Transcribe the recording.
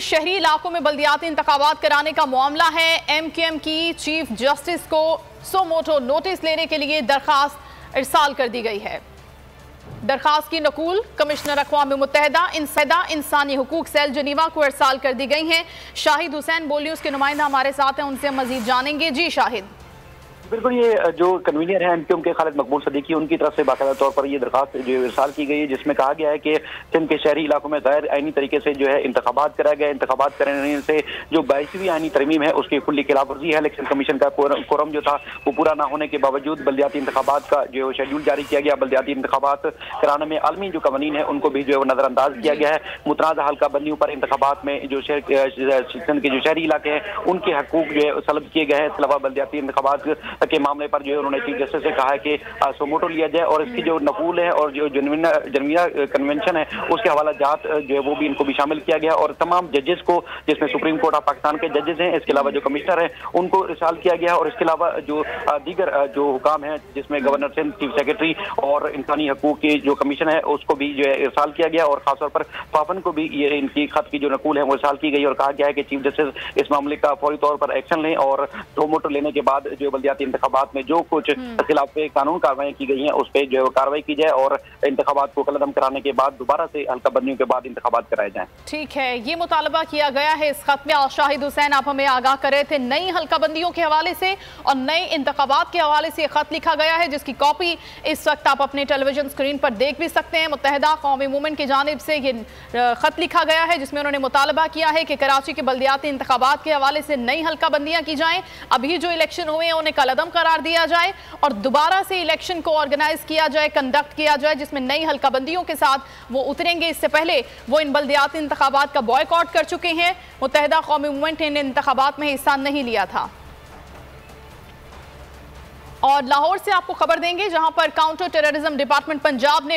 शहरी इलाकों में बल्दियाती इंतखाबात कराने का मामला है। MKM की चीफ जस्टिस को सो मोटो नोटिस लेने के लिए दरखास्त इरसाल कर दी गई है। दरखास्त की नकूल कमिश्नर अक़वाम मुत्तहिदा इंसानी हुकूक सेल जनीवा को इरसाल कर दी गई है। शाहिद हुसैन बोल न्यूज़ के नुमाइंदा हमारे साथ हैं, उनसे मजीद जानेंगे। जी शाहिद। बिल्कुल, ये जो कन्वीनर है MKM के खालिद मकबूल सदीकी, उनकी तरफ से बाकायदा तौर पर ये दरखास्त जो इरसाल की गई है, जिसमें कहा गया है कि सिंध के शहरी इलाकों में गैर आईनी तरीके से जो है इंतखाबात कराया गया। इंतखाबात कराने से जो 22वीं आईनी तरमीम है उसकी खुली खिलाफवर्जी है। इलेक्शन कमीशन का कोरम जो था वो पूरा ना होने के बावजूद बल्दियाती इंतखाबात का जो शेड्यूल जारी किया गया। बल्दियाती इंतखाबात कराने में आलमी जो कवानीन है उनको भी जो है नजरअंदाज किया गया है। मुतनाज़ा हल्का बंदियों पर इंतखाबात में जो सिंध के जो शहरी इलाके हैं उनके हकूक जो है सलब किए गए हैं। इसके अलावा बल्दियाती इंतखाबात के मामले पर जो है उन्होंने चीफ जस्टिस से कहा है कि सोमोटो लिया जाए और इसकी जो नकूल है और जो जनवीना कन्वेंशन है उसके हवाला जात जो है वो भी इनको भी शामिल किया गया और तमाम जजेस को, जिसमें सुप्रीम कोर्ट ऑफ पाकिस्तान के जजेस हैं, इसके अलावा जो कमिश्नर हैं उनको इरसाल किया गया और इसके अलावा जो दीगर जो हुकाम हैं जिसमें गवर्नर सिंध, चीफ सेक्रेटरी और इंसानी हकूक की जो कमीशन है उसको भी जो है इरसाल किया गया और खासतौर पर फाफन को भी ये इनकी खत की जो नकूल है वो इरसाल की गई और कहा गया है कि चीफ जस्टिस इस मामले का फौरी तौर पर एक्शन लें और सोमोटो लेने के बाद जो बल्दियाती इंतखाबात में जो कुछ खिलाफ कानून कार्रवाई की गई हैं उस पर जो है कार्रवाई की जाए और इंतखाबात को कलअदम कराने के बाद दोबारा से हल्का बंदियों के बाद इंतखाबात कराए जाएं। ठीक है, ये मुतालबा किया गया है इस खत में। शाहिद हुसैन, आप हमें आगाह कर रहे थे नई हल्का बंदियों के हवाले से और नए इंतखाबात के हवाले से खत लिखा गया है, जिसकी कॉपी इस वक्त आप अपने टेलीविजन स्क्रीन पर देख भी सकते हैं। मुत्तहिदा कौमी मूवमेंट की जानिब से ये खत लिखा गया है जिसमें उन्होंने मुतालबा किया है कि कराची के बल्दियाती इंतखाबात के हवाले से नई हल्का बंदियां की जाएं। अभी जो इलेक्शन हुए हैं उन्हें कलअदम करार दिया जाए और दोबारा से इलेक्शन को ऑर्गेनाइज किया जाए, कंडक्ट किया जाए, जिसमें नई हल्का बंदियों के साथ वो उतरेंगे। इससे पहले वो इन बल्दियाती इंतखाबात का बॉयकॉट कर चुके हैं। मुत्तहिदा कौमी मूवमेंट ने इन इंतखाबात में हिस्सा नहीं लिया था। और लाहौर से आपको खबर देंगे जहां पर काउंटर टेररिज्म डिपार्टमेंट पंजाब ने